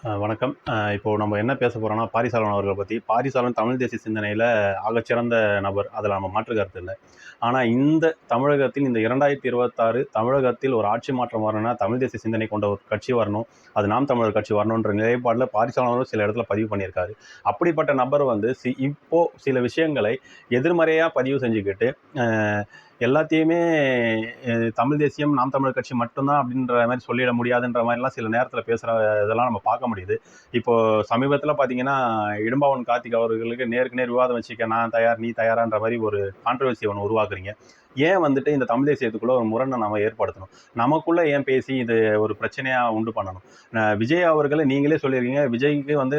வணக்கம். இப்போ நம்ம என்ன பேச போறோம்னா, பாரிசாலன் அவர்கள பத்தி. பாரிசாலன் தமிழ் தேசிய சிந்தனையில ஆகச்சிறந்த நபர். அதில நம்ம மாற்று கருத்து இல்ல. ஆனா, இந்த தமிழகத்தில் இந்த 2026 தமிழகத்தில் ஒரு ஆட்சி மாற்றம் வரணும்னா, தமிழ் தேசிய சிந்தனை கொண்ட ஒரு கட்சி வரணும். அது நாம் தமிழர் கட்சி வரணுன்ற நிலைப்பாடுல பாரிசாலன் அவர்கள் சில இடத்துல பதிவு பண்ணியிருக்காரு. அப்படிப்பட்ட நபர் வந்து இப்போ சில விஷயங்களை எதிர்மறையா பதிவு செஞ்சுக்கிட்டு, அ எல்லாத்தையுமே தமிழ் தேசியம், நாம் தமிழர் கட்சி மட்டும்தான் அப்படின்ற மாரி சொல்லிட முடியாதுன்ற மாரிலாம் சில நேரத்தில பேசுற இதெல்லாம் நம்ம பார்க்க முடியுது. இப்போ சமீபத்தில பார்த்தீங்கன்னா, இடும்பாவன் கார்த்திக் அவர்களுக்கு நேருக்கு நேர் விவாதம் வச்சுக்க நான் தயார், நீ தயாரான்ற மாரி ஒரு கான்ட்ரோவர்சி ஒண்ணு உருவாக்குறீங்க. ஏன் வந்துட்டு இந்த தமிழ் தேசியத்துக்குள்ள ஒரு முரணை நம்ம ஏற்படுத்தணும்? நமக்குள்ள ஏன் பேசி இது ஒரு பிரச்சனையா உண்டு பண்ணணும்? விஜய் அவர்கள நீங்களே சொல்லியிருக்கீங்க, விஜய்க்கு வந்து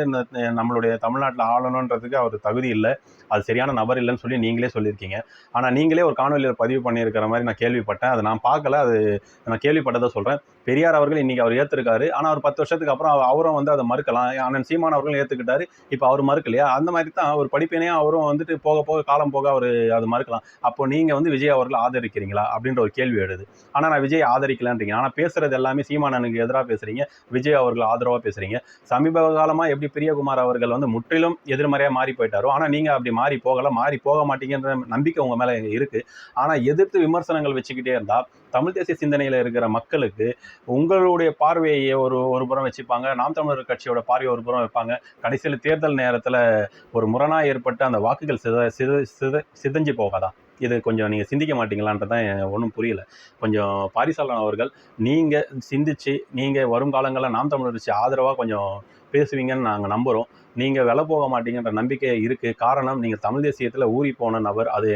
நம்மளுடைய தமிழ்நாட்டில ஆளணுன்றதுக்கு அவர் தகுதி இல்ல. அது சரியான நபர் இல்லன்னு சொல்லி நீங்களே சொல்லியிருக்கீங்க. ஆனா நீங்களே ஒரு காணொலியில பதிவு பண்ணியிருக்கிற மாரி நான் கேள்விப்பட்டேன். அத நான் பார்க்கல. அது நான் கேள்விப்பட்டத சொல்றேன். பெரியார் அவர்கள் இன்னைக்கு அவர் ஏத்திருக்காரு. ஆனா ஒரு 10 வருஷத்துக்கு அப்புறம் அவரும் வந்து அத மறுக்கலாம். அண்ணன் சீமான் அவர்களும் ஏத்துக்கிட்டாரு. இப்ப அவர் மறுக்கலையா? அந்த மாரி தான் ஒரு படிப்பினையா அவரும் வந்துட்டு போக போக காலம் போக அவரு அது மறுக்கலாம். அப்போ நீங்க வந்து விஜய் அவர்களை ஆதரிக்கிறீங்களா? அப்படின்ற ஒரு கேள்வி எழுது. ஆனா நான் விஜய் ஆதரிக்கலன்றீங்க. ஆனா பேசுறது எல்லாமே சீமானனுக்கு எதிரா பேசுறீங்க. விஜய் அவர்கள் ஆதரவா பேசுறீங்க. சமீப காலமா எப்படி பிரியகுமார் அவர்கள் வந்து முற்றிலும் எதிர்மறையா மாறி போயிட்டாரோ, ஆனா நீங்க அப்படி மாறி போகல. மாறி போக மாட்டீங்கன்ற நம்பிக்கை உங்க மேல இருக்கு. ஆனா எதிர்த்து விமர்சனங்கள் வச்சுக்கிட்டே இருந்தா, தமிழ் தேசிய சிந்தனையில இருக்கிற மக்களுக்கு உங்களுடைய பார்வையை ஒரு ஒரு புறம் வச்சுப்பாங்க, நாம் தமிழர் கட்சியோட பார்வையை ஒரு புறம் வைப்பாங்க. கடைசியில் தேர்தல் நேரத்தில் ஒரு முரணா ஏற்பட்டு அந்த வாக்குகள் சிதஞ்சு போகாதா? இது கொஞ்சம் நீங்கள் சிந்திக்க மாட்டீங்களான்றதான் ஒன்றும் புரியல. கொஞ்சம் பாரிசாலன் அவர்கள், நீங்கள் சிந்திச்சு நீங்கள் வருங்காலங்களில் நாம் தமிழர் கட்சி ஆதரவாக கொஞ்சம் பேசுவீங்கன்னு நாங்கள் நம்புகிறோம். நீங்கள் விலை போக மாட்டீங்கன்ற நம்பிக்கை இருக்குது. காரணம், நீங்கள் தமிழ் தேசியத்தில் ஊறி போன நபர். அது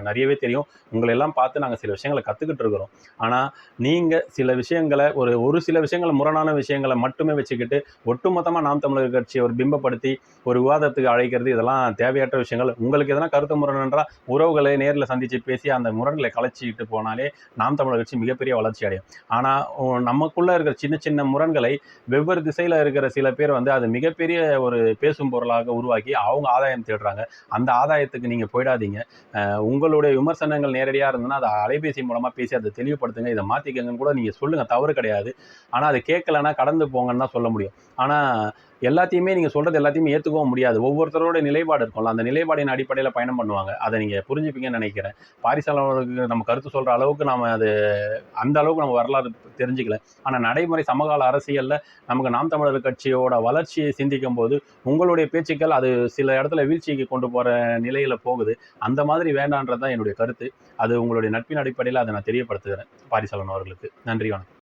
நிறையவே தெரியும். உங்களெல்லாம் பார்த்து நாங்கள் சில விஷயங்களை கற்றுக்கிட்டு இருக்கிறோம். ஆனால் நீங்கள் சில விஷயங்களை ஒரு சில விஷயங்களை முரணான விஷயங்களை மட்டுமே வச்சுக்கிட்டு ஒட்டுமொத்தமாக நாம் தமிழர் கட்சியை ஒரு பிம்பப்படுத்தி ஒரு விவாதத்துக்கு அழைக்கிறது, இதெல்லாம் தேவையற்ற விஷயங்கள். உங்களுக்கு எதனா கருத்து முரண் என்றால் உறவுகளை நேரில் சந்தித்து பேசி அந்த முரண்களை கலைச்சிக்கிட்டு போனாலே நாம் தமிழர் கட்சி மிகப்பெரிய வளர்ச்சி அடையும். ஆனால் நமக்குள்ளே இருக்கிற சின்ன சின்ன முரண்களை வெவ்வேறு திசையில் இருக்கிற சில பேர் வந்து அது மிகப்பெரிய ஒரு பேசும் பொருளாக உருவாக்கி அவங்க ஆதாயம் தேடுறாங்க. அந்த ஆதாயத்துக்கு நீங்கள் போயிடாதீங்க. உங்களுடைய விமர்சனங்கள் நேரடியாக இருந்ததுன்னா அதை அலைபேசி மூலமாக பேசி அதை தெளிவுபடுத்துங்க. இதை மாற்றிக்கங்கன்னு கூட நீங்கள் சொல்லுங்கள், தவறு கிடையாது. ஆனால் அது கேட்கலன்னா கடந்து போங்கன்னு தான் சொல்ல முடியும். ஆனால் எல்லாத்தையுமே நீங்கள் சொல்கிறது எல்லாத்தையுமே ஏற்றுக்கவும் முடியாது. ஒவ்வொருத்தரோட நிலைப்பாடு இருக்கும்ல, அந்த நிலைப்பாடின் அடிப்படையில் பயணம் பண்ணுவாங்க. அதை நீங்கள் புரிஞ்சுப்பீங்கன்னு நினைக்கிறேன். பாரிசாலனுக்கு நம்ம கருத்து சொல்கிற அளவுக்கு நம்ம அது அந்த அளவுக்கு நம்ம வரலாறு தெரிஞ்சுக்கல. ஆனால் நடைமுறை சமகால அரசியலில் நமக்கு நாம் தமிழர் கட்சியோட வளர்ச்சியை சிந்திக்கும் போது உங்களுடைய பேச்சுக்கள் அது சில இடத்துல வீழ்ச்சிக்கு கொண்டு போகிற நிலையில் போகுது. அந்த மாதிரி வேண்டான்றது தான் என்னுடைய கருத்து. அது உங்களுடைய நட்பின் அடிப்படையில் அதை நான் தெரியப்படுத்துகிறேன் பாரிசாலன் அவர்களுக்கு. நன்றி, வணக்கம்.